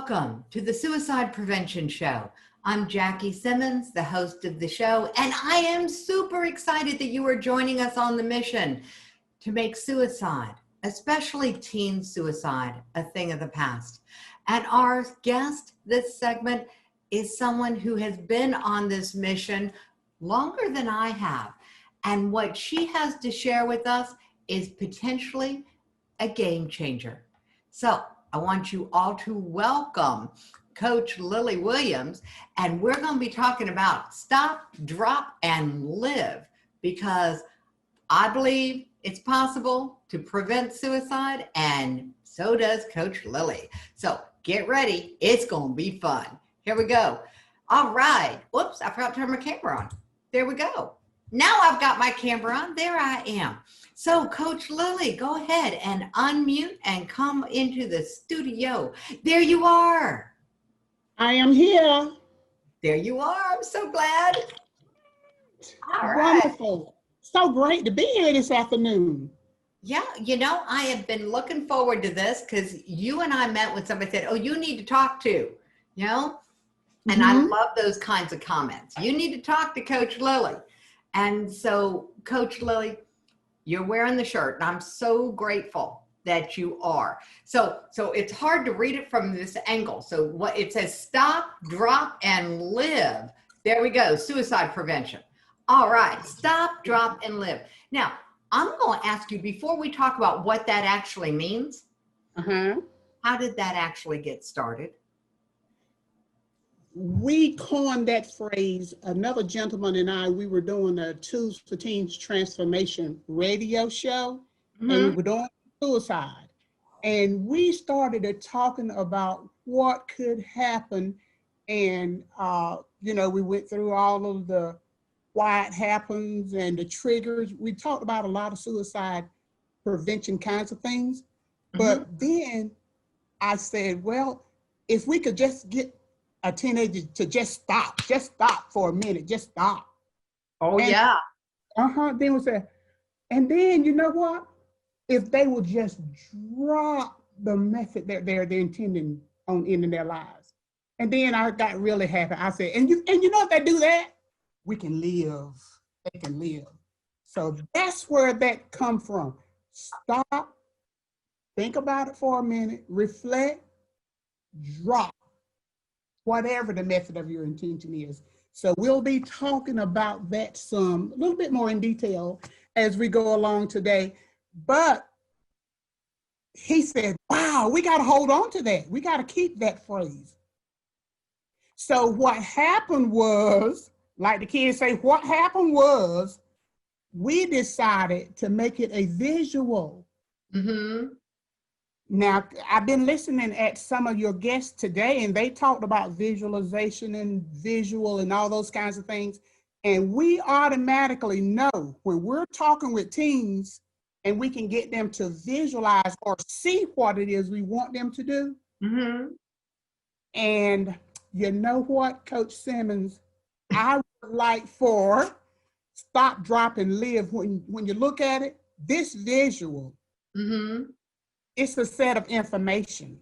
Welcome to the Suicide Prevention Show. I'm Jackie Simmons, the host of the show, and I am super excited that you are joining us on the mission to make suicide, especially teen suicide, a thing of the past. And our guest this segment is someone who has been on this mission longer than I have. And what she has to share with us is potentially a game changer. So I want you all to welcome Coach Lillie Williams, and we're going to be talking about stop, drop, and live, because I believe it's possible to prevent suicide, and so does Coach Lillie. So get ready. It's going to be fun. Here we go. All right. Whoops, I forgot to turn my camera on. There we go. Now I've got my camera on. There I am. So Coach Lillie, go ahead and unmute and come into the studio. There you are. I am here. There you are. I'm so glad. All right. Wonderful. So great to be here this afternoon. Yeah, you know, I have been looking forward to this because you and I met when somebody said, oh, you need to talk to, you know, and I love those kinds of comments. You need to talk to Coach Lillie. And so, Coach Lillie, you're wearing the shirt, and I'm so grateful that you are. So it's hard to read it from this angle. So what it says, stop, drop, and live. There we go, suicide prevention. All right, stop, drop, and live. Now, I'm going to ask you, before we talk about what that actually means, how did that actually get started? We coined that phrase. Another gentleman and I, we were doing a Tools for Teens Transformation radio show, and we were doing suicide. And we started talking about what could happen. And, you know, we went through all of the why it happens and the triggers. We talked about a lot of suicide prevention kinds of things. But then I said, well, if we could just get a teenager to just stop for a minute, just stop. Oh, and, yeah. Then we said, and then you know what? If they will just drop the method that they're intending on ending their lives. And then I got really happy. I said, and you know if they do that, we can live. They can live. So that's where that come from. Stop, think about it for a minute, reflect, drop. Whatever the method of your intention is. So we'll be talking about that a little bit more in detail as we go along today. But he said, wow, we got to hold on to that. We got to keep that phrase. So what happened was, like the kids say, what happened was we decided to make it a visual. Now, I've been listening at some of your guests today, and they talked about visualization and visual and all those kinds of things. And we automatically know when we're talking with teens and we can get them to visualize or see what it is we want them to do. And you know what, Coach Simmons, I would like for stop, drop, and live. When you look at it, this visual, it's a set of information.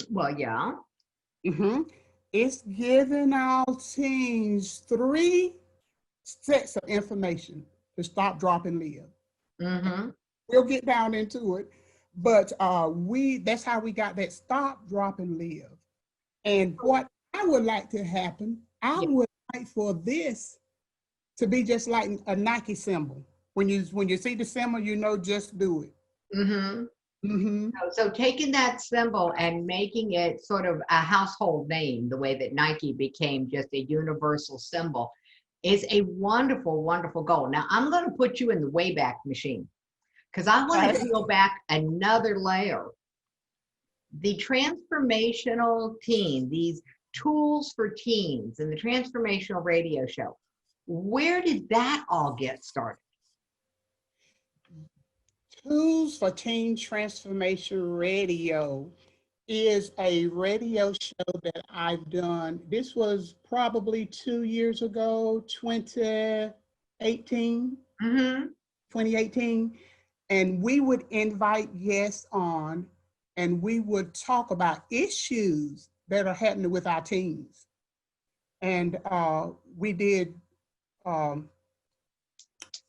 Well, yeah. It's giving our teens 3 sets of information to stop, drop, and live. We'll get down into it, but that's how we got that stop, drop, and live. And what I would like to happen, I would like for this to be just like a Nike symbol. When you see the symbol, you know, just do it. So taking that symbol and making it sort of a household name, the way that Nike became just a universal symbol, is a wonderful, wonderful goal. Now, I'm going to put you in the Wayback Machine because I want to go back another layer. The transformational teen, these tools for teens and the transformational radio show, where did that all get started? Tools for Teen Transformation Radio is a radio show that I've done. This was probably 2 years ago, 2018. 2018. And we would invite guests on and we would talk about issues that are happening with our teens. And we did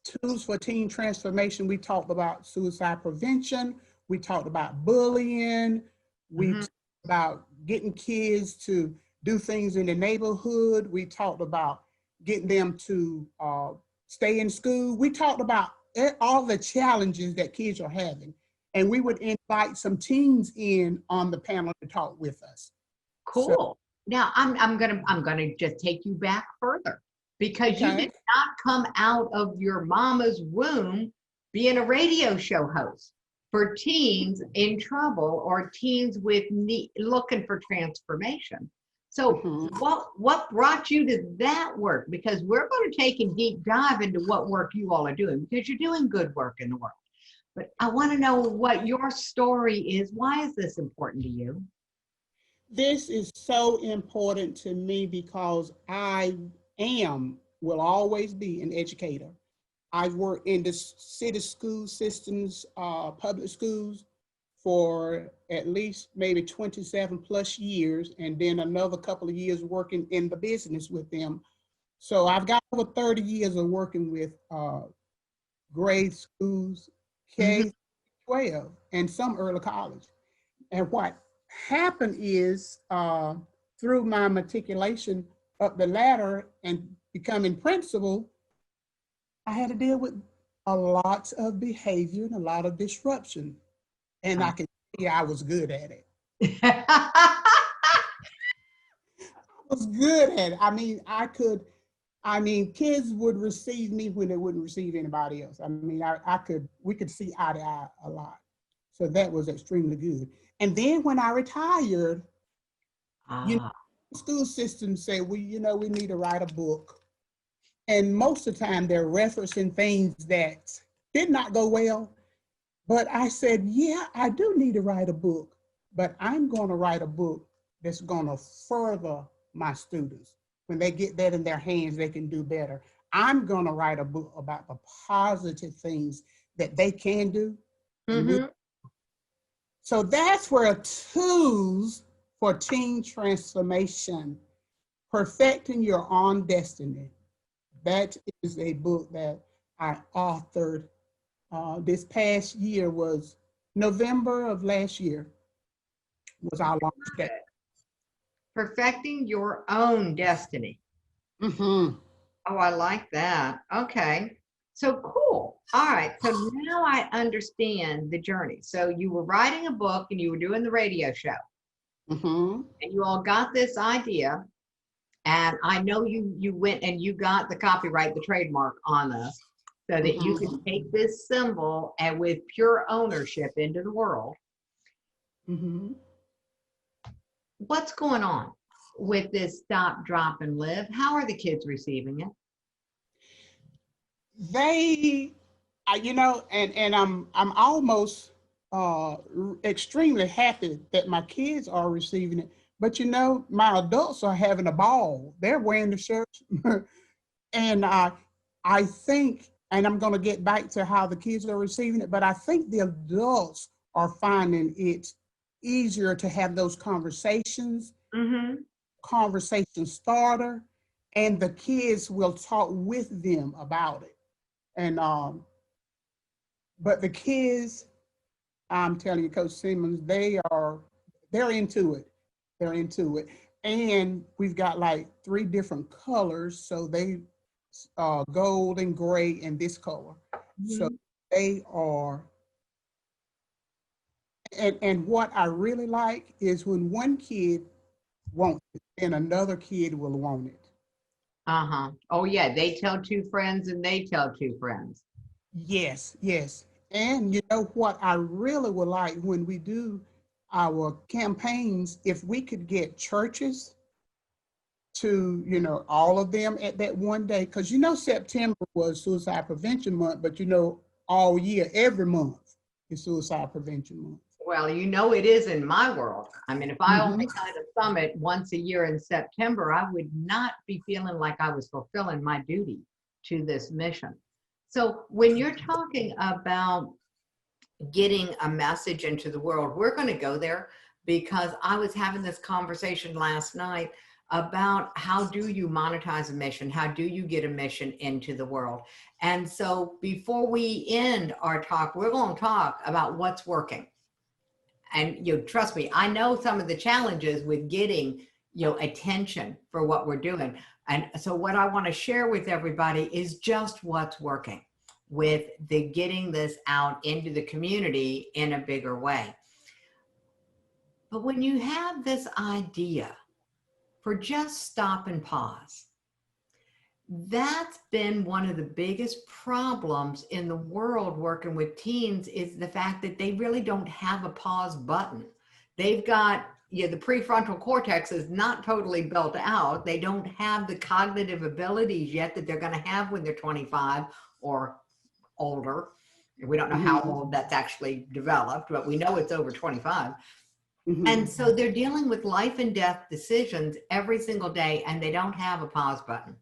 tools for teen transformation. We talked about suicide prevention. We talked about bullying. We talked about getting kids to do things in the neighborhood. We talked about getting them to stay in school. We talked about all the challenges that kids are having. And we would invite some teens in on the panel to talk with us. Cool. So, now I'm gonna just take you back further, because you did not come out of your mama's womb being a radio show host for teens in trouble or teens with looking for transformation. So what brought you to that work? Because we're going to take a deep dive into what work you all are doing, because you're doing good work in the world. But I want to know what your story is. Why is this important to you? This is so important to me because I will always be an educator. I've worked in the city school systems, public schools, for at least maybe 27 plus years, and then another couple of years working in the business with them. So I've got over 30 years of working with grade schools, K-12, and some early college. And what happened is through my matriculation up the ladder and becoming principal, I had to deal with a lot of behavior and a lot of disruption. And I can see I was good at it. I was good at it. I mean, kids would receive me when they wouldn't receive anybody else. I mean, we could see eye to eye a lot. So that was extremely good. And then when I retired, you know, the school system said, well, you know, we need to write a book. And most of the time they're referencing things that did not go well. But I said, yeah, I do need to write a book, but I'm going to write a book that's going to further my students. When they get that in their hands, they can do better. I'm going to write a book about the positive things that they can do. So that's where Tools for Teen Transformation, Perfecting Your Own Destiny. That is a book that I authored. This past year was November of last year was our launch day. Perfecting Your Own Destiny. Oh, I like that. Okay. So cool. All right. So now I understand the journey. So you were writing a book and you were doing the radio show. And you all got this idea. And I know you went and you got the copyright, the trademark on this, so that you can take this symbol and with pure ownership into the world. What's going on with this Stop, Drop, and Live? How are the kids receiving it? They, you know, and I'm almost extremely happy that my kids are receiving it. But you know, my adults are having a ball. They're wearing the shirts, and I think. And I'm going to get back to how the kids are receiving it, but I think the adults are finding it easier to have those conversations, conversation starter, and the kids will talk with them about it. And but the kids, I'm telling you, Coach Simmons, they're into it. They're into it, and we've got like 3 different colors, so they. Gold and gray and this color. So they are, and what I really like is when one kid wants it, and another kid will want it. Oh yeah, they tell 2 friends and they tell 2 friends. Yes, yes. And you know what I really would like when we do our campaigns, if we could get churches to, you know, all of them at that one day, because you know September was Suicide Prevention Month, but you know all year, every month is Suicide Prevention Month. Well, you know it is in my world. I mean, if I only had a summit once a year in September, I would not be feeling like I was fulfilling my duty to this mission. So when you're talking about getting a message into the world, we're going to go there. because I was having this conversation last night about how do you monetize a mission? How do you get a mission into the world? And so before we end our talk, we're going to talk about what's working. And trust me, I know some of the challenges with getting attention for what we're doing. And so what I want to share with everybody is just what's working with the getting this out into the community in a bigger way. But when you have this idea for just stop and pause, that's been one of the biggest problems in the world working with teens, is the fact that they really don't have a pause button. They've got, the prefrontal cortex is not totally built out. They don't have the cognitive abilities yet that they're going to have when they're 25 or older. We don't know how old that's actually developed, but we know it's over 25. And so they're dealing with life and death decisions every single day, and they don't have a pause button.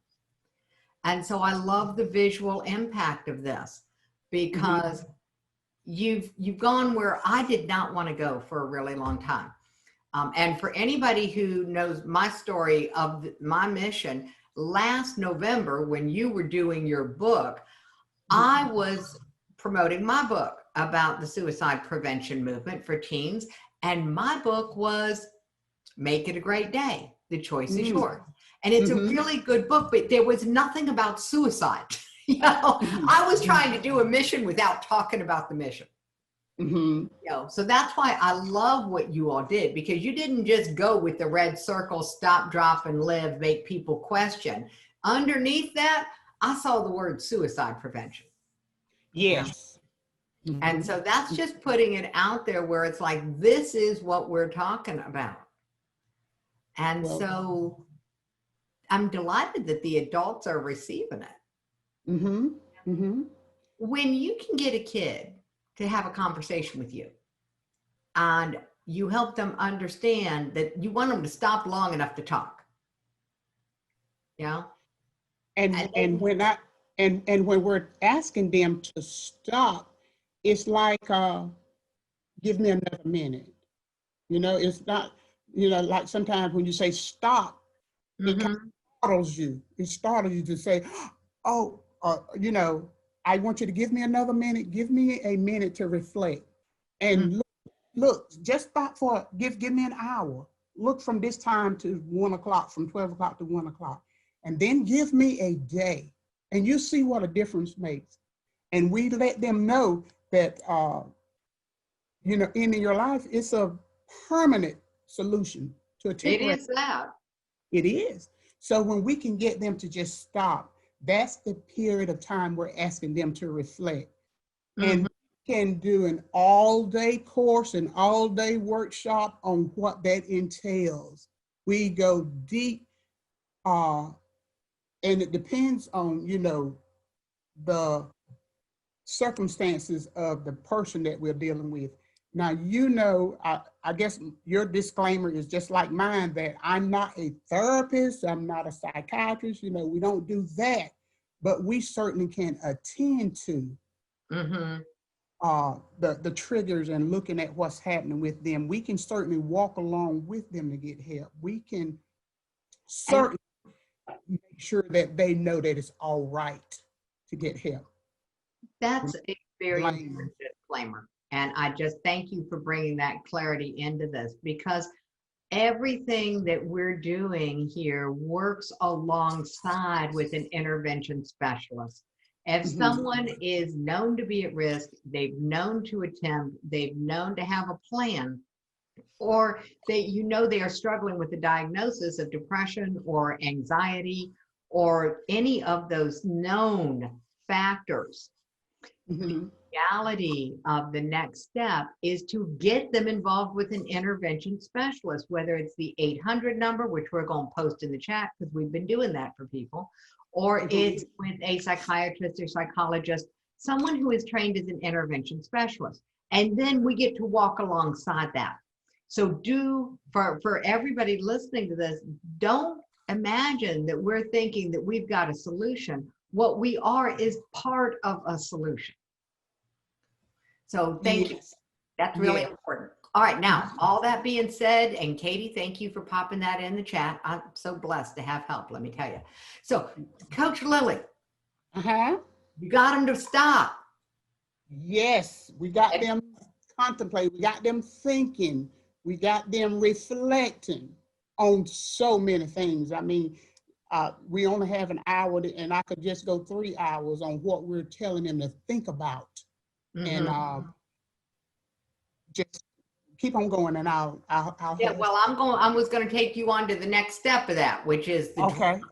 And so I love the visual impact of this, because you've gone where I did not want to go for a really long time. And for anybody who knows my story of my mission, last November, when you were doing your book, I was promoting my book about the suicide prevention movement for teens. And my book was Make It a Great Day. The choice is yours. And it's a really good book, but there was nothing about suicide. I was trying to do a mission without talking about the mission. So that's why I love what you all did, because you didn't just go with the red circle, stop, drop, and live, make people question. Underneath that, I saw the word suicide prevention. Yes. And so that's just putting it out there where it's like, this is what we're talking about. And so I'm delighted that the adults are receiving it. When you can get a kid to have a conversation with you and you help them understand that you want them to stop long enough to talk. And when we're asking them to stop, it's like, give me another minute. It's not, like sometimes when you say stop, it kind of startles you. It startles you to say, oh, I want you to give me another minute. Give me a minute to reflect. And look, just stop for, give me an hour. Look from this time to 1 o'clock, from 12 o'clock to 1 o'clock. And then give me a day. And you see what a difference makes. And we let them know that, in your life, it's a permanent solution to a temporary. It is that. It is. So when we can get them to just stop, that's the period of time we're asking them to reflect. And we can do an all-day course, an all-day workshop on what that entails. We go deep, and it depends on, the circumstances of the person that we're dealing with. Now, I guess your disclaimer is just like mine, that I'm not a therapist, I'm not a psychiatrist, we don't do that, but we certainly can attend to the triggers and looking at what's happening with them. We can certainly walk along with them to get help. We can certainly make sure that they know that it's all right to get help. That's a very important disclaimer. And I just thank you for bringing that clarity into this, because everything that we're doing here works alongside with an intervention specialist. If someone is known to be at risk, they've known to attempt, they've known to have a plan, or they are struggling with the diagnosis of depression or anxiety or any of those known factors, the reality of the next step is to get them involved with an intervention specialist, whether it's the 800 number, which we're going to post in the chat because we've been doing that for people, or it's with a psychiatrist or psychologist, someone who is trained as an intervention specialist. And then we get to walk alongside that. So for everybody listening to this, don't imagine that we're thinking that we've got a solution. What we are is part of a solution. So thank you. That's really important. All right, now, all that being said, and Katie, thank you for popping that in the chat. I'm so blessed to have help, let me tell you. So, Coach Lillie, Uh-huh. you got them to stop. Yes, we got them contemplating, we got them thinking, we got them reflecting on so many things. I mean, we only have an hour, and I could just go 3 hours on what we're telling them to think about. And just keep on going, and I'll Yeah, well, I was going to take you on to the next step of that, which is the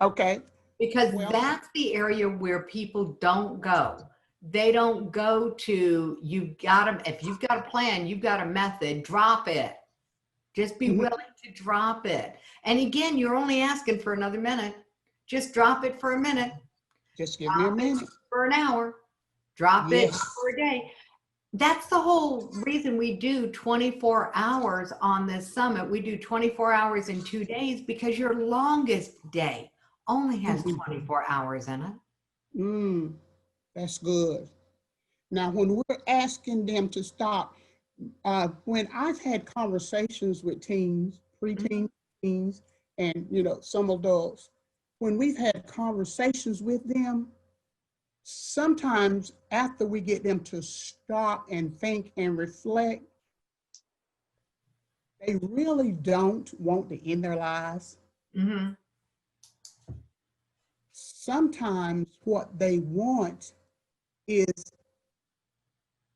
okay. because Well, that's the area where people don't go. They don't go to, you've got to, if you've got a plan, you've got a method, drop it. Just be willing to drop it. And again, you're only asking for another minute. Just drop it for a minute. Just give me a minute. For an hour. Drop it Yes. for a day. That's the whole reason we do 24 hours on this summit. We do 24 hours in 2 days because your longest day only has 24 hours in it. That's good. Now, when we're asking them to stop, when I've had conversations with teens, preteen teens, and some adults, when we've had conversations with them, sometimes after we get them to stop and think and reflect, they really don't want to end their lives. Sometimes what they want is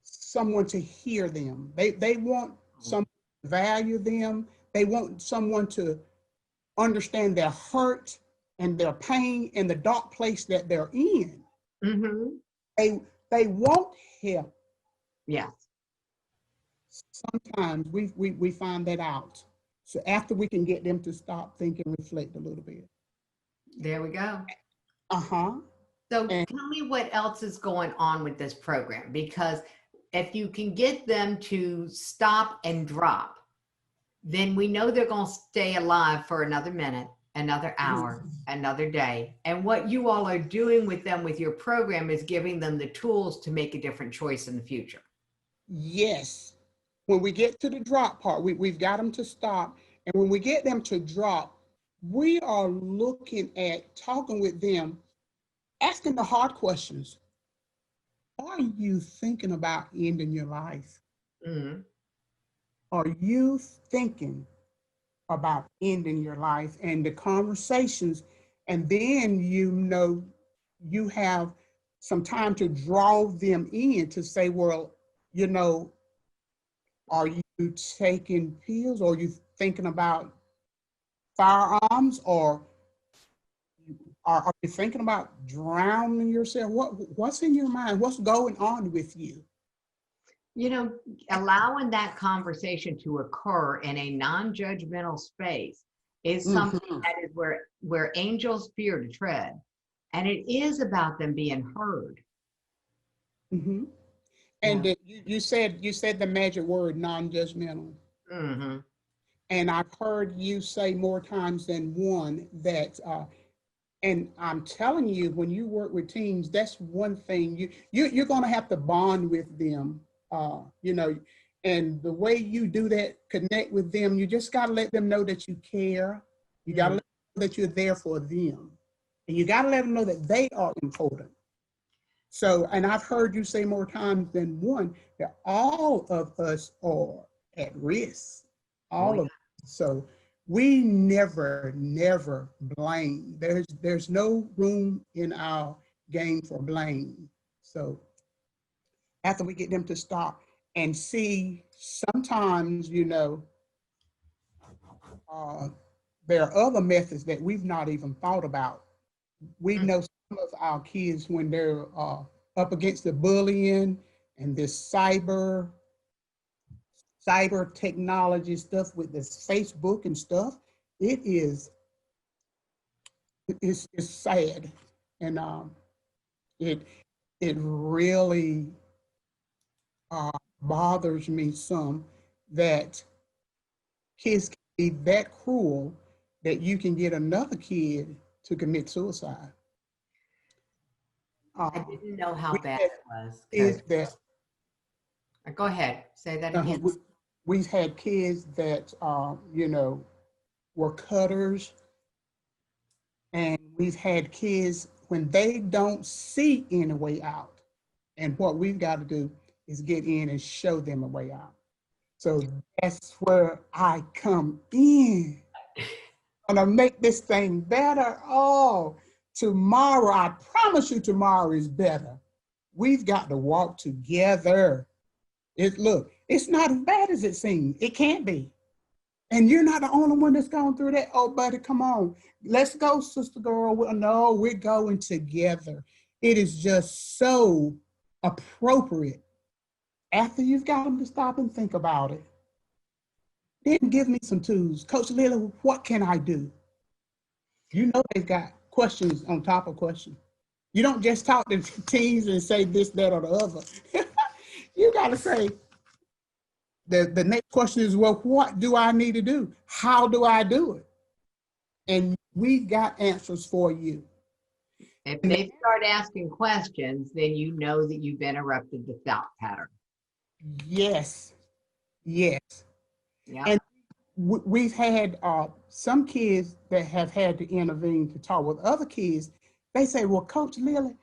someone to hear them. They want someone to value them. They want someone to understand their hurt and their pain and the dark place that they're in. They want help. Yes. Sometimes we find that out. So after we can get them to stop, think, and reflect a little bit. There we go. And So tell me what else is going on with this program, because if you can get them to stop and drop, then we know they're going to stay alive for another minute, another hour, another day. And what you all are doing with them with your program is giving them the tools to make a different choice in the future. yes, when we get to the drop part, we've got them to stop. And when we get them to drop, we are looking at talking with them, asking the hard questions. Are you thinking about ending your life? Are you thinking about ending your life? And the conversations, and then you have some time to draw them in to say, well, are you taking pills, or are you thinking about firearms, or are you thinking about drowning yourself? What's in your mind? What's going on with you? Allowing that conversation to occur in a non-judgmental space is something that is where angels fear to tread. And it is about them being heard. And you said the magic word, non-judgmental. And I've heard you say more times than one that, and I'm telling you, when you work with teens, that's one thing you're going to have to bond with them, and the way you do that, connect with them, you just got to let them know that you care. You got to let them know that you're there for them, and you got to let them know that they are important. So, and I've heard you say more times than one that all of us are at risk, all of us. So we never blame. There's no room in our game for blame. So after we get them to stop and see, sometimes, there are other methods that we've not even thought about. We know some of our kids, when they're up against the bullying and this cyber technology stuff with this Facebook and stuff, it's sad. And it really bothers me some that kids can be that cruel that you can get another kid to commit suicide. I didn't know how bad it was. Is that Go ahead, say that again. We've had kids that, were cutters, and we've had kids when they don't see any way out. And what we've got to do is get in and show them a way out. So that's where I come in. I'm gonna make this thing better. Oh, tomorrow, I promise you tomorrow is better. We've got to walk together. Look, it's not as bad as it seems. It can't be. And you're not the only one that's gone through that. Oh, buddy, come on. Let's go, sister girl. No, we're going together. It is just so appropriate. After you've got them to stop and think about it, then give me some tools. Coach Lillie, what can I do? You know they've got questions on top of questions. You don't just talk to teens and say this, that, or the other. You got to say, the next question is, well, what do I need to do? How do I do it? And we got answers for you. If they start asking questions, then you know that you've interrupted the thought pattern. Yes, yes. Yeah. And we've had some kids that have had to intervene to talk with other kids. They say, well, Coach Lillie,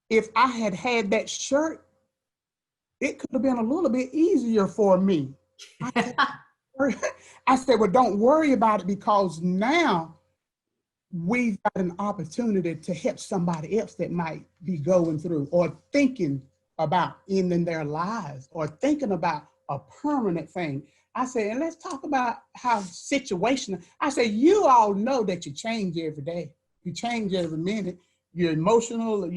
if I had had that shirt, it could have been a little bit easier for me. I said, well, don't worry about it, because now we've got an opportunity to help somebody else that might be going through or thinking about ending their lives or thinking about a permanent thing. I said, and let's talk about how situational. I said, you all know that you change every day. You change every minute. You're emotional,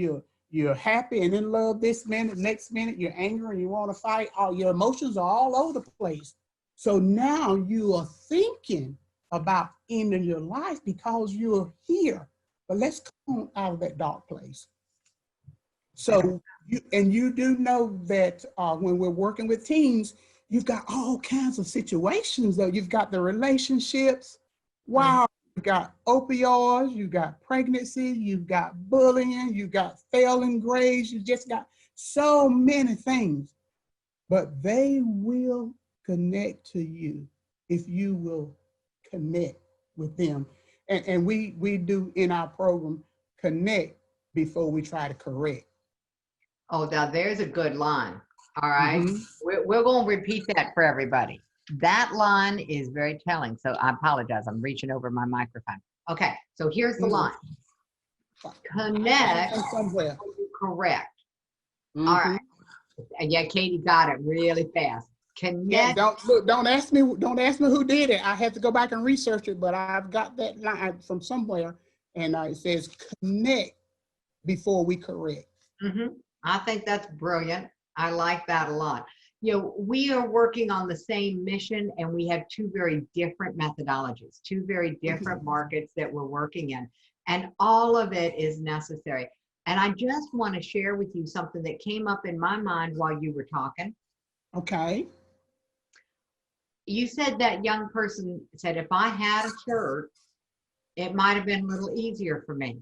you're happy and in love this minute, next minute you're angry and you want to fight. All your emotions are all over the place. So now you are thinking about ending your life because you're here. But let's come on out of that dark place. So, you do know that when we're working with teens, you've got all kinds of situations though. You've got the relationships. Wow. You've got opioids, you've got pregnancy, you've got bullying, you've got failing grades, you just got so many things. But they will connect to you if you will connect with them. And we do in our program connect before we try to correct. Oh, now there's a good line. All right. Mm-hmm. We're going to repeat that for everybody. That line is very telling. So I apologize. I'm reaching over my microphone. Okay. So here's the line. Connect. Somewhere. Correct. Mm-hmm. All right. Yeah, Katie got it really fast. Connect. Yeah, don't ask me who did it. I had to go back and research it, but I've got that line from somewhere, and it says connect before we correct. Mm-hmm. I think that's brilliant. I like that a lot. You know, we are working on the same mission, and we have two very different methodologies, two very different markets that we're working in, and all of it is necessary. And I just want to share with you something that came up in my mind while you were talking. Okay. You said that young person said, if I had a shirt, it might have been a little easier for me.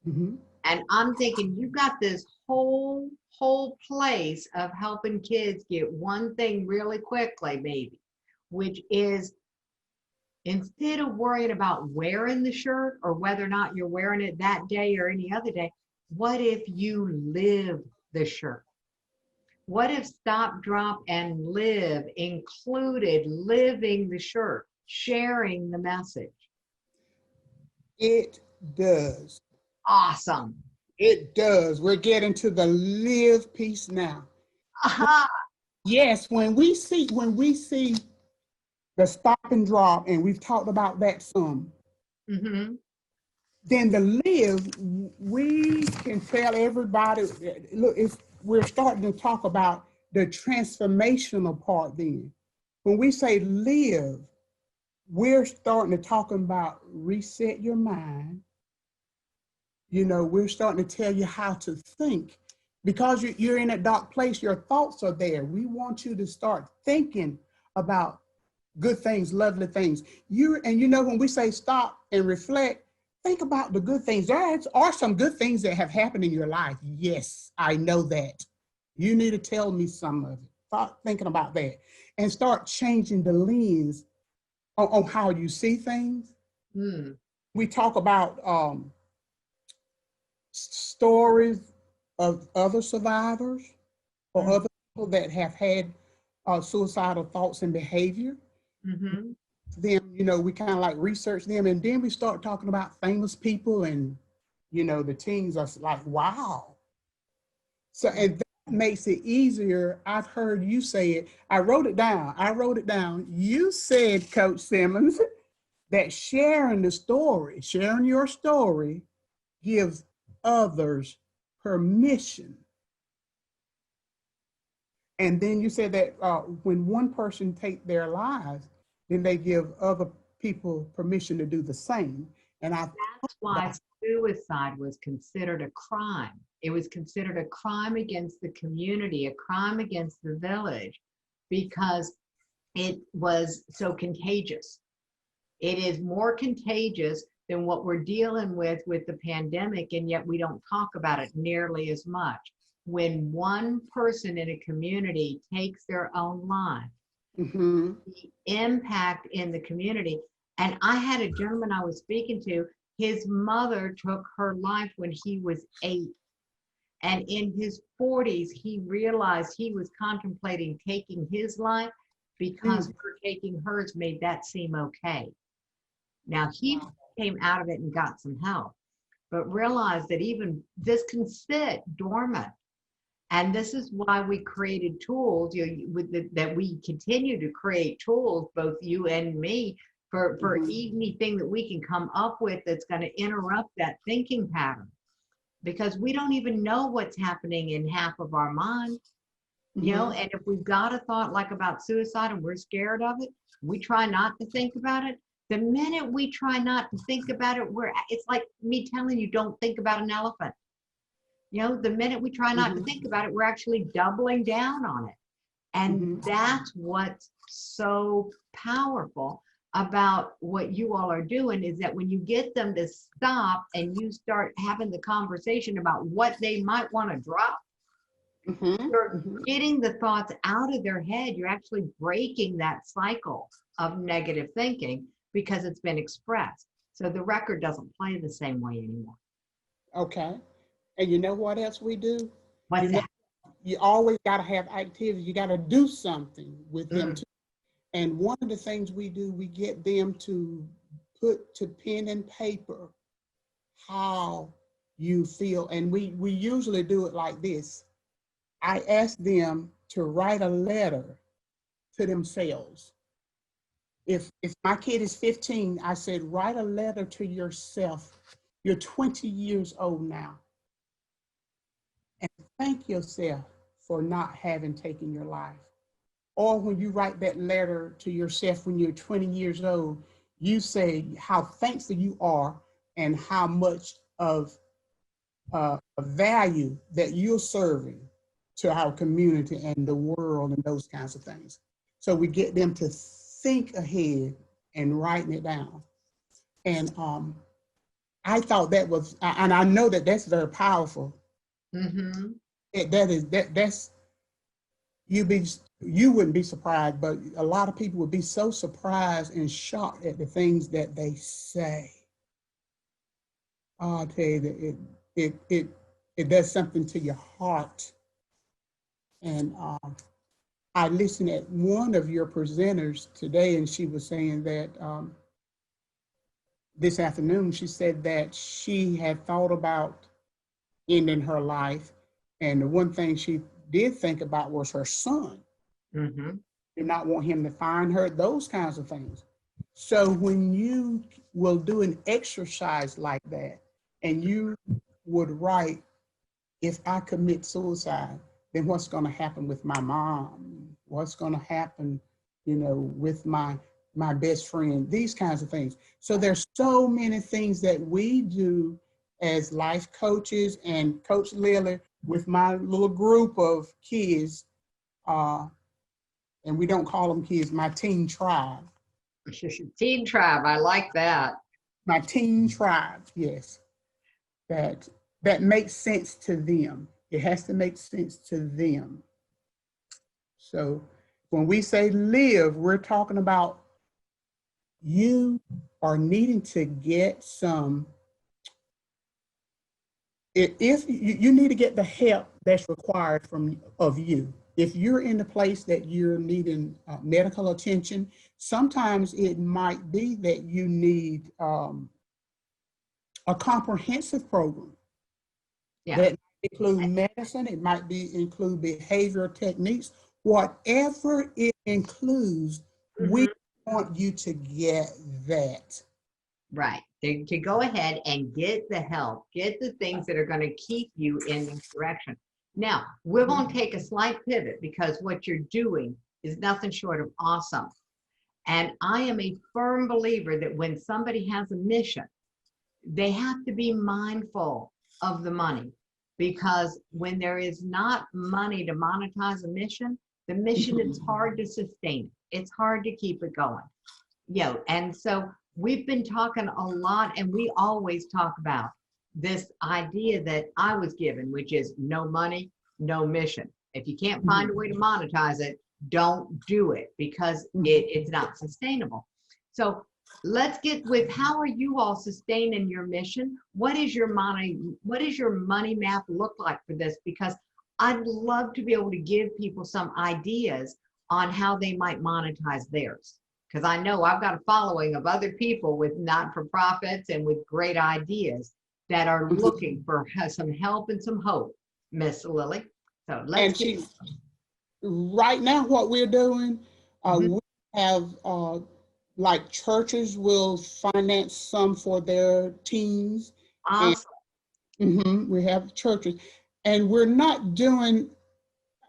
Mm-hmm. And I'm thinking, you've got this whole place of helping kids get one thing really quickly, maybe, which is instead of worrying about wearing the shirt or whether or not you're wearing it that day or any other day, what if you live the shirt? What if Stop, Drop, and Live included living the shirt, sharing the message? It does. Awesome. It does. We're getting to the live piece now. Aha. Yes, when we see the stop and drop, and we've talked about that some, mm-hmm. Then the live, we can tell everybody, look, we're starting to talk about the transformational part then. When we say live, we're starting to talk about reset your mind. You know, we're starting to tell you how to think. Because you're in a dark place, your thoughts are there. We want you to start thinking about good things, lovely things. When we say stop and reflect, think about the good things. There are some good things that have happened in your life. Yes, I know that. You need to tell me some of it. start thinking about that and start changing the lens on how you see things. We talk about stories of other survivors or other people that have had suicidal thoughts and behavior. Then, you know, we kind of like research them, and then we start talking about famous people, and, you know, the teens are like, wow. So, and that makes it easier. I've heard you say it. I wrote it down. You said, Coach Simmons, that sharing your story gives others permission. And then you said that when one person take their lives, then they give other people permission to do the same. And that's why suicide was considered a crime. It was considered a crime against the community, a crime against the village, because it was so contagious. It is more contagious than what we're dealing with the pandemic, and yet we don't talk about it nearly as much. When one person in a community takes their own life, the impact in the community. And I had a gentleman I was speaking to, his mother took her life when he was 8. And in his 40s, he realized he was contemplating taking his life because her taking hers made that seem okay. Now, he came out of it and got some help, but realized that even this can sit dormant. And this is why we created tools, that we continue to create tools, both you and me, for anything that we can come up with that's going to interrupt that thinking pattern. Because we don't even know what's happening in half of our mind, you know, and if we've got a thought like about suicide and we're scared of it, we try not to think about it. The minute we try not to think about it, it's like me telling you, don't think about an elephant. You know, the minute we try not to think about it, we're actually doubling down on it. And that's what's so powerful about what you all are doing, is that when you get them to stop and you start having the conversation about what they might want to drop, you're getting the thoughts out of their head. You're actually breaking that cycle of negative thinking because it's been expressed. So the record doesn't play the same way anymore. Okay. And you know what else we do? What's that? You always got to have activity. You got to do something with them too. And one of the things we do, we get them to put to pen and paper how you feel. And we usually do it like this. I ask them to write a letter to themselves. If my kid is 15, I said, write a letter to yourself. You're 20 years old now. And thank yourself for not having taken your life. Or when you write that letter to yourself when you're 20 years old, you say how thankful you are and how much of a value that you're serving to our community and the world and those kinds of things. So we get them to think ahead and writing it down. And I thought that was, and I know that that's very powerful. That's you wouldn't be surprised, but a lot of people would be so surprised and shocked at the things that they say. I'll tell you that it does something to your heart. And I listened at one of your presenters today, and she was saying that this afternoon, she said that she had thought about ending her life. And the one thing she did think about was her son. Did not want him to find her, those kinds of things. So when you will do an exercise like that, and you would write, if I commit suicide, then what's going to happen with my mom? What's going to happen, you know, with my best friend? These kinds of things. So there's so many things that we do as life coaches, and Coach Lillie with my little group of kids, and we don't call them kids, my teen tribe. Teen tribe, I like that. My teen tribe, yes. That makes sense to them. It has to make sense to them. So when we say live, we're talking about you are needing to get some, if you need to get the help that's required of you. If you're in the place that you're needing medical attention, sometimes it might be that you need a comprehensive program that include medicine. It might include behavioral techniques. Whatever it includes, we want you to get that. Right. To go ahead and get the help, get the things that are going to keep you in this direction. Now, we're going to take a slight pivot because what you're doing is nothing short of awesome. And I am a firm believer that when somebody has a mission, they have to be mindful of the money, because when there is not money to monetize a mission, the mission is hard to sustain. It's hard to keep it going. And so we've been talking a lot, and we always talk about this idea that I was given, which is no money, no mission. If you can't find a way to monetize it, don't do it, because it's not sustainable. So let's get with, how are you all sustaining your mission? What is your money map look like for this? Because I'd love to be able to give people some ideas on how they might monetize theirs. Because I know I've got a following of other people with not-for-profits and with great ideas that are looking for some help and some hope, Miss Lillie. So let's get. Right now, what we're doing, we have like churches will finance some for their teens. Awesome. And, we have churches, and we're not doing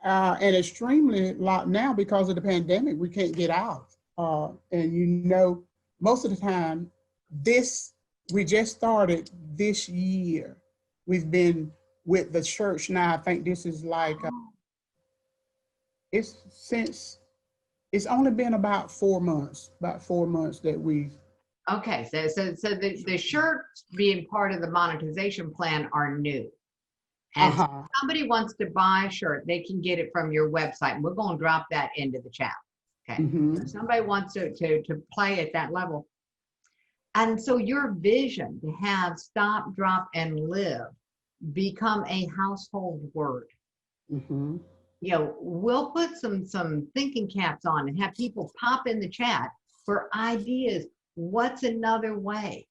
an extremely lot now because of the pandemic. We can't get out. And most of the time, we just started this year. We've been with the church now. I think this is like, it's only been about 4 months, that we've. Okay, so the shirts being part of the monetization plan are new. And so if somebody wants to buy a shirt, they can get it from your website. And we're going to drop that into the chat. Okay. If somebody wants to play at that level. And so your vision to have Stop, Drop, and Live become a household word. We'll put some thinking caps on and have people pop in the chat for ideas. What's another way?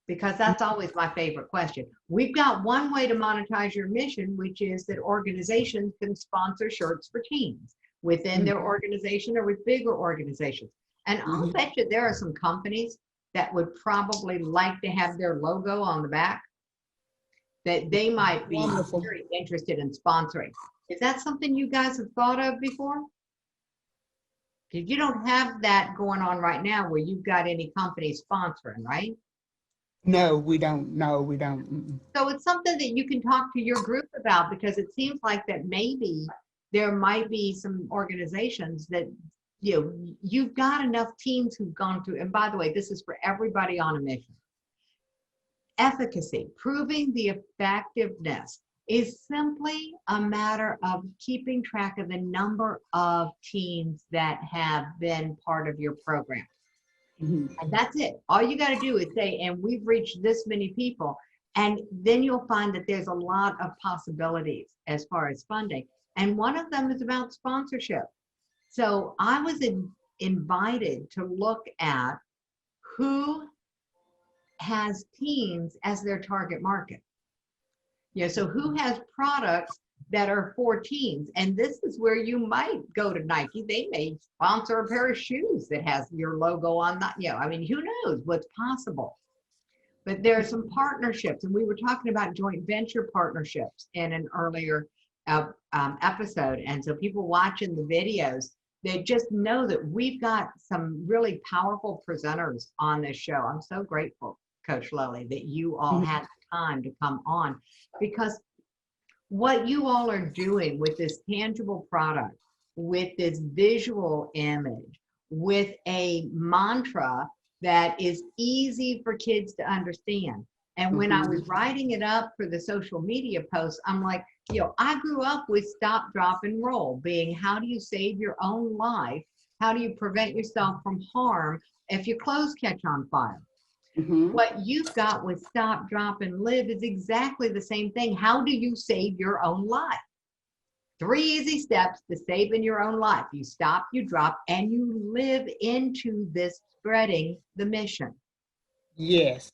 Because that's always my favorite question. We've got one way to monetize your mission, which is that organizations can sponsor shirts for teens within their organization or with bigger organizations. And I'll bet you there are some companies that would probably like to have their logo on the back that they might be very interested in sponsoring. Is that something you guys have thought of before? Because you don't have that going on right now where you've got any companies sponsoring, right? No, we don't. No, we don't. So it's something that you can talk to your group about, because it seems like that maybe there might be some organizations that, you've got enough teams who've gone through, and by the way, this is for everybody on a mission. Efficacy, proving the effectiveness, is simply a matter of keeping track of the number of teams that have been part of your program. And that's it. All you got to do is say, and we've reached this many people. And then you'll find that there's a lot of possibilities as far as funding. And one of them is about sponsorship. So I was invited to look at who has teens as their target market. So who has products that are for teens? And this is where you might go to Nike. They may sponsor a pair of shoes that has your logo on that. Who knows what's possible? But there are some partnerships, and we were talking about joint venture partnerships in an earlier episode. And so people watching the videos, they just know that we've got some really powerful presenters on this show. I'm so grateful, Coach Lillie, that you all had the time to come on, because what you all are doing with this tangible product, with this visual image, with a mantra that is easy for kids to understand. And when I was writing it up for the social media posts, I'm like, I grew up with stop, drop, and roll being how do you save your own life? How do you prevent yourself from harm if your clothes catch on fire? What you've got with stop, drop, and live is exactly the same thing. How do you save your own life? 3 easy steps to saving your own life. You stop, you drop, and you live into this spreading the mission. Yes.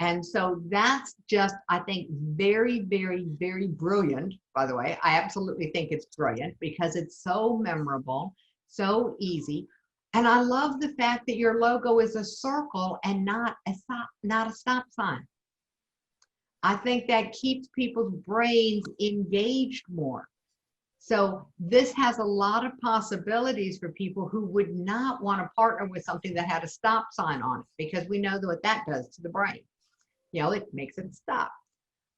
And so that's just, I think, very, very, very brilliant. By the way, I absolutely think it's brilliant because it's so memorable, so easy. And I love the fact that your logo is a circle and not a stop sign. I think that keeps people's brains engaged more. So this has a lot of possibilities for people who would not want to partner with something that had a stop sign on it, because we know what that does to the brain. It makes it stop.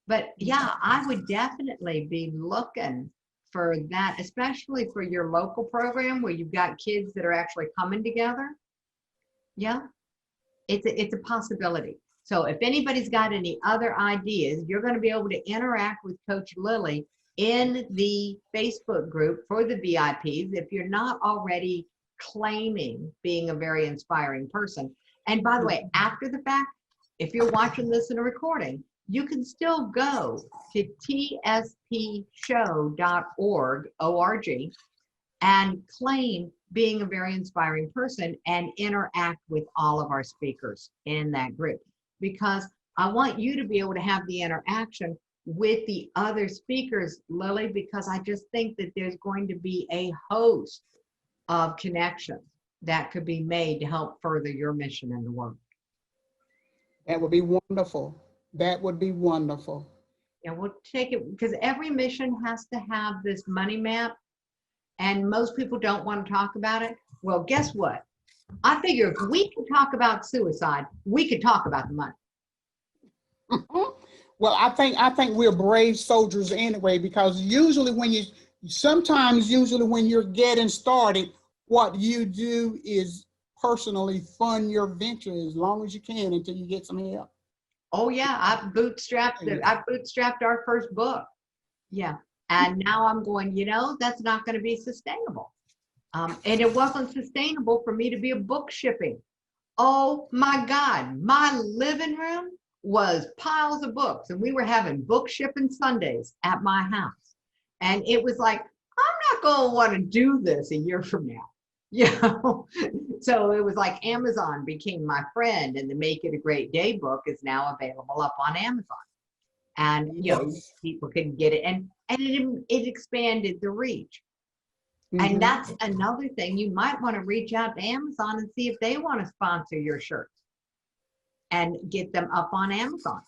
But yeah, I would definitely be looking for that, especially for your local program where you've got kids that are actually coming together. Yeah, it's a possibility. So if anybody's got any other ideas, you're going to be able to interact with Coach Lillie in the Facebook group for the VIPs if you're not already claiming being a very inspiring person. And by the way, after the fact, if you're watching this in a recording, you can still go to tspshow.org, O-R-G, and claim being a very inspiring person and interact with all of our speakers in that group. Because I want you to be able to have the interaction with the other speakers, Lillie, because I just think that there's going to be a host of connections that could be made to help further your mission in the world. That would be wonderful. That would be wonderful. Yeah, we'll take it because every mission has to have this money map, and most people don't want to talk about it. Well, guess what? I figure if we could talk about suicide, we could talk about the money. Well, I think we're brave soldiers anyway, because usually when you're getting started, what you do is personally fund your venture as long as you can until you get some help. Oh yeah, I bootstrapped our first book. Yeah. And now I'm going, that's not going to be sustainable. And it wasn't sustainable for me to be a book shipping. Oh my God, my living room was piles of books, and we were having book shipping Sundays at my house. And it was like, I'm not going to want to do this a year from now. So it was like Amazon became my friend, and the Make It a Great Day book is now available up on Amazon. And people can get it, and it expanded the reach. And that's another thing. You might want to reach out to Amazon and see if they want to sponsor your shirts and get them up on Amazon,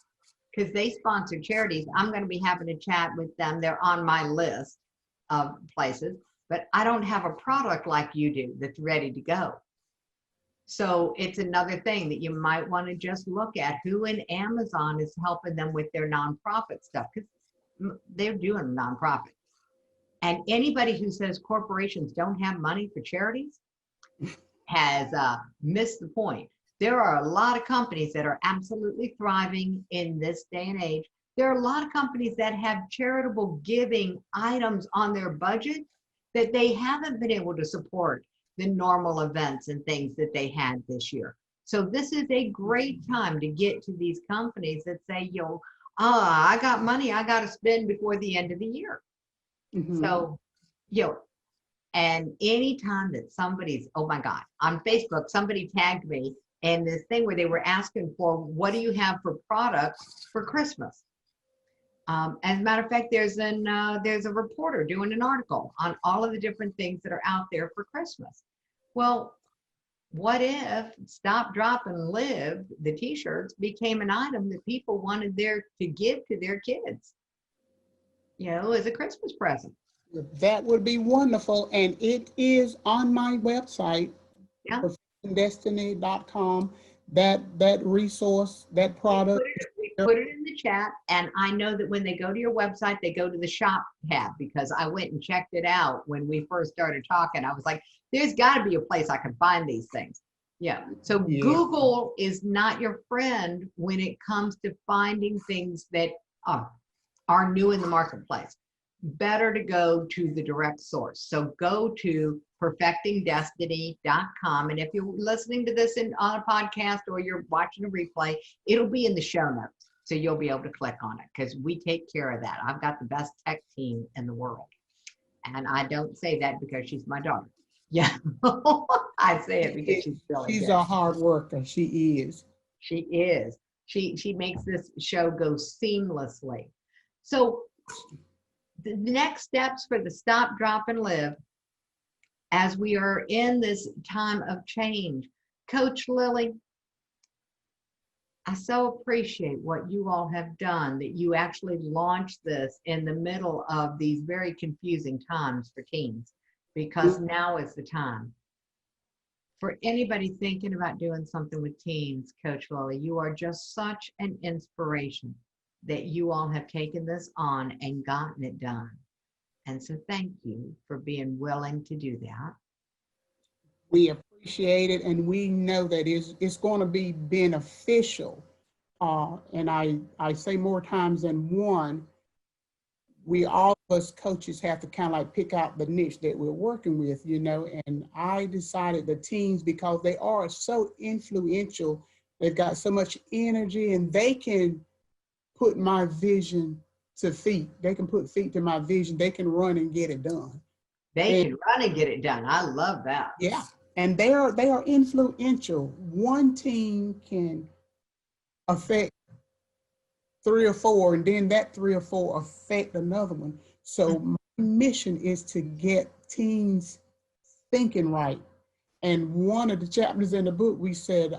because they sponsor charities. I'm going to be having a chat with them. They're on my list of places, but I don't have a product like you do that's ready to go. So it's another thing that you might want to just look at who in Amazon is helping them with their nonprofit stuff, because they're doing nonprofit. And anybody who says corporations don't have money for charities has missed the point. There are a lot of companies that are absolutely thriving in this day and age. There are a lot of companies that have charitable giving items on their budget that they haven't been able to support the normal events and things that they had this year. So this is a great time to get to these companies that say, I got money I got to spend before the end of the year. So, and anytime that somebody's, oh my God, on Facebook, somebody tagged me in this thing where they were asking for, what do you have for products for Christmas? As a matter of fact, there's a reporter doing an article on all of the different things that are out there for Christmas. Well, what if Stop, Drop, and Live, the t-shirts, became an item that people wanted to give to their kids, as a Christmas present? That would be wonderful. And it is on my website, perfectingdestiny.com, that resource, that product. We put it in the chat, and I know that when they go to your website, they go to the shop tab, because I went and checked it out when we first started talking. I was like, there's got to be a place I can find these things, Yeah. So Yeah. Google is not your friend when it comes to finding things that are new in the marketplace. Better to go to the direct source. So go to perfectingdestiny.com. And if you're listening to this on a podcast or you're watching a replay, it'll be in the show notes. So you'll be able to click on it because we take care of that. I've got the best tech team in the world. And I don't say that because she's my daughter. Yeah, I say it because she's really She's good. a hard worker. She is. She is. She makes this show go seamlessly. So the next steps for the Stop, Drop, and Live, as we are in this time of change. Coach Lillie, I so appreciate what you all have done, that you actually launched this in the middle of these very confusing times for teens, because now is the time. For anybody thinking about doing something with teens, Coach Lillie, you are just such an inspiration that you all have taken this on and gotten it done. And so thank you for being willing to do that. We appreciate it, and we know that it's going to be beneficial. And I say more times than one, we all of us coaches have to kind of like pick out the niche that we're working with, you know. And I decided the teens, because they are so influential, they've got so much energy, and they can put my vision to feet. They can put feet to my vision. They can run and get it done. They can run and get it done. I love that. Yeah. And they are influential. One team can affect 3 or 4, and then that 3 or 4 affect another one. So my mission is to get teens thinking right. And one of the chapters in the book, we said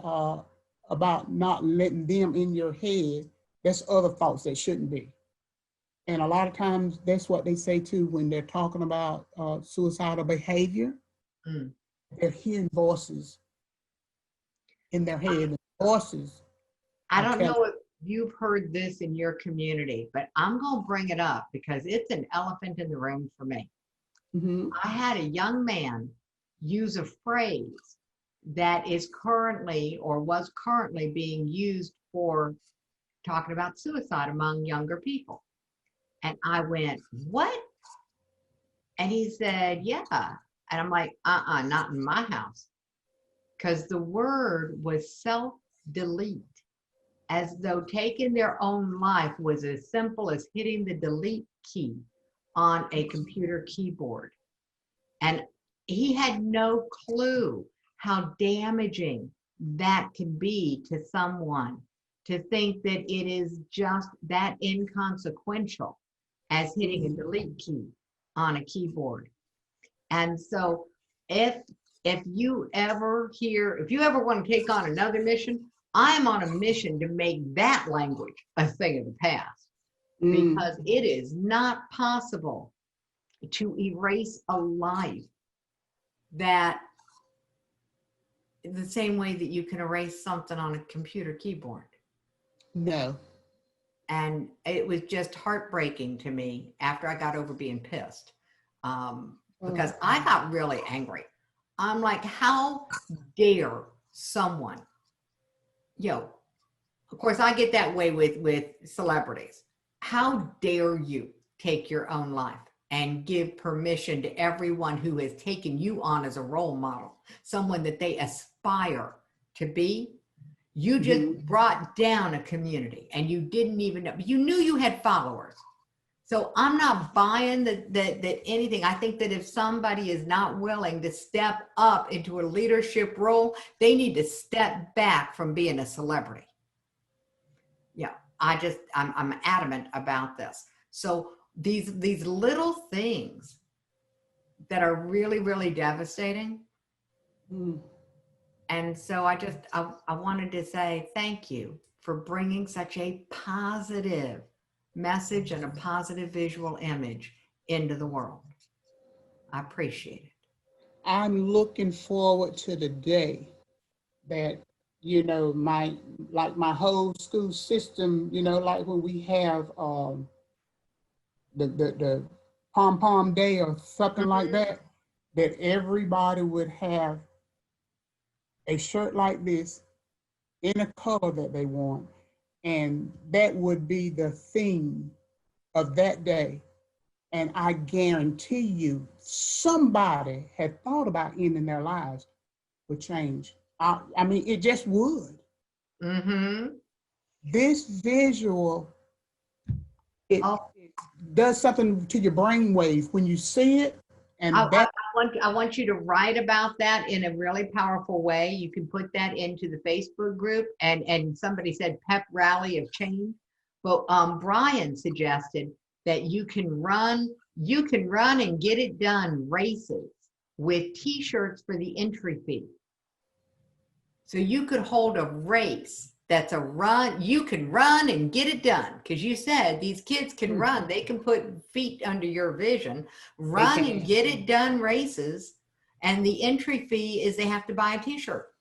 about not letting them in your head. That's other thoughts that shouldn't be. And a lot of times that's what they say too when they're talking about suicidal behavior. They're hearing voices in their head. Voices. I don't know if you've heard this in your community, but I'm going to bring it up because it's an elephant in the room for me. I had a young man use a phrase that is currently or was currently being used for talking about suicide among younger people. And I went, what? And he said, yeah. And I'm like, not in my house. Because the word was self-delete, as though taking their own life was as simple as hitting the delete key on a computer keyboard. And he had no clue how damaging that can be to someone, to think that it is just that inconsequential as hitting a delete key on a keyboard. And so if you ever want to take on another mission, I'm on a mission to make that language a thing of the past, because it is not possible to erase a life that the same way that you can erase something on a computer keyboard. No. And it was just heartbreaking to me after I got over being pissed, because I got really angry. I'm like, how dare someone, of course I get that way with celebrities. How dare you take your own life and give permission to everyone who has taken you on as a role model, someone that they aspire to be? You just brought down a community, and you didn't even know. You knew you had followers. So I'm not buying that anything. I think that if somebody is not willing to step up into a leadership role, they need to step back from being a celebrity. Yeah, I'm adamant about this. So these little things that are really, really devastating. And so I wanted to say thank you for bringing such a positive message and a positive visual image into the world. I appreciate it. I'm looking forward to the day that, my whole school system, like when we have the pom-pom day or something like that, that everybody would have a shirt like this in a color that they want, and that would be the theme of that day. And I guarantee you, somebody had thought about ending their lives would change. I mean, it just would. Mm-hmm. This visual, it, Oh, it does something to your brain waves when you see it, and that. I want you to write about that in a really powerful way. You can put that into the Facebook group, and somebody said pep rally of change. But Brian suggested that you can run and get it done races with T-shirts for the entry fee. So you could hold a race that's a run. You can run and get it done because you said these kids can run. They can put feet under your vision, run and get it done races. And the entry fee is they have to buy a T-shirt.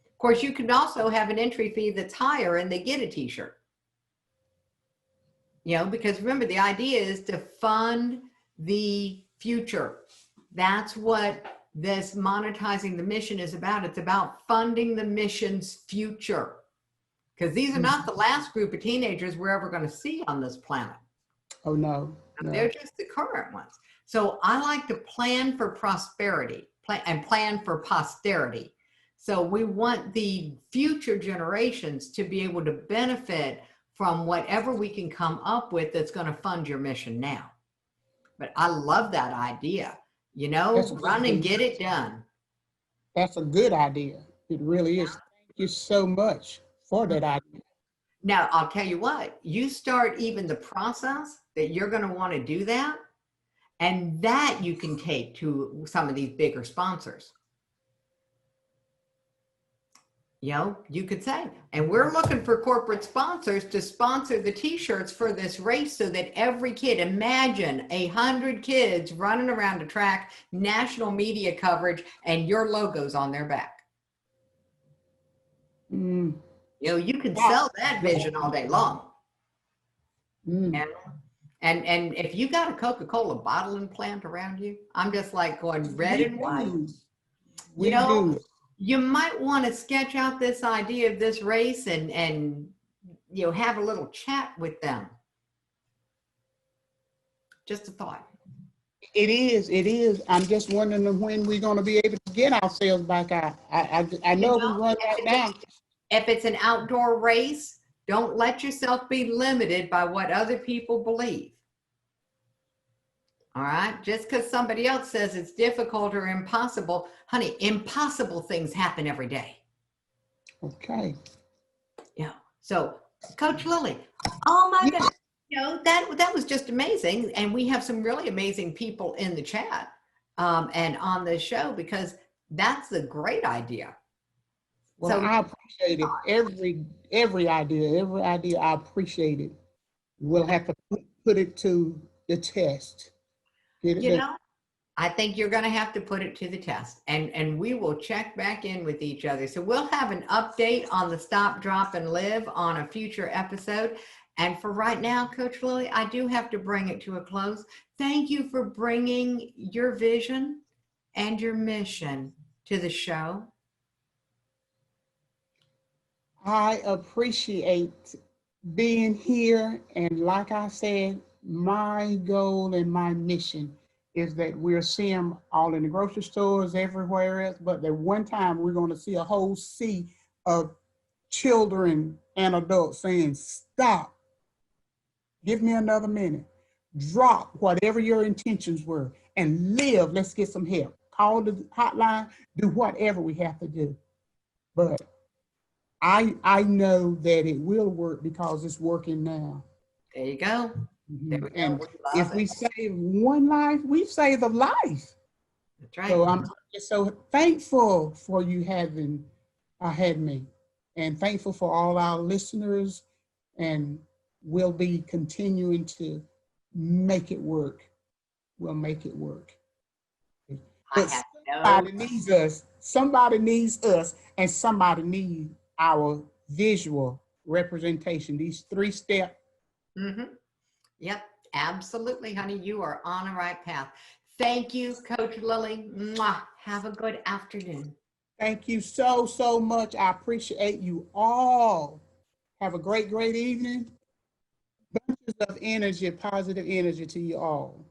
Of course, you can also have an entry fee that's higher and they get a T-shirt. You know, because remember, the idea is to fund the future. That's what this monetizing the mission is about. It's about funding the mission's future. Because these are not the last group of teenagers we're ever going to see on this planet. Oh, no. They're just the current ones. So I like to plan for prosperity and plan for posterity. So we want the future generations to be able to benefit from whatever we can come up with that's going to fund your mission now. But I love that idea. You know, run and get it done. That's a good idea. It really is. Thank you so much for that idea. Now, I'll tell you what, you start even the process that you're going to want to do that, and that you can take to some of these bigger sponsors. You know, you could say, and we're looking for corporate sponsors to sponsor the T-shirts for this race so that every kid, imagine 100 kids running around a track, national media coverage, and your logo's on their back. You know, you can sell that vision all day long. And if you got a Coca-Cola bottling plant around you, I'm just like going red and white. You know, you might want to sketch out this idea of this race and you know, have a little chat with them. Just a thought. It is. I'm just wondering when we're going to be able to get ourselves back out. I know we run right now. If it's an outdoor race, don't let yourself be limited by what other people believe. All right, just because somebody else says it's difficult or impossible, honey, impossible things happen every day. Okay. Yeah. So, Coach Lillie, oh my goodness, you know, that was just amazing, and we have some really amazing people in the chat and on the show because that's a great idea. Well, so, I appreciate it. Every idea, I appreciate it. We'll have to put it to the test. You know, I think you're going to have to put it to the test, and we will check back in with each other. So we'll have an update on the Stop, Drop, and Live on a future episode. And for right now, Coach Lillie, I do have to bring it to a close. Thank you for bringing your vision and your mission to the show. I appreciate being here, and like I said, my goal and my mission is that we're seeing them all in the grocery stores, everywhere else, but that one time we're going to see a whole sea of children and adults saying, stop, give me another minute, drop whatever your intentions were, and live. Let's get some help. Call the hotline, do whatever we have to do. But I know that it will work because it's working now. There you go. There we go. And if we save one life, we've saved a life. That's right. So I'm just so thankful for you having had me, and thankful for all our listeners, and we'll be continuing to make it work. We'll make it work. But somebody needs us. Somebody needs us, and somebody needs our visual representation. These 3 steps. Yep, absolutely, honey. You are on the right path. Thank you, Coach Lillie. Mwah. Have a good afternoon. Thank you so, so much. I appreciate you all. Have a great, great evening. Bunches of energy, positive energy to you all.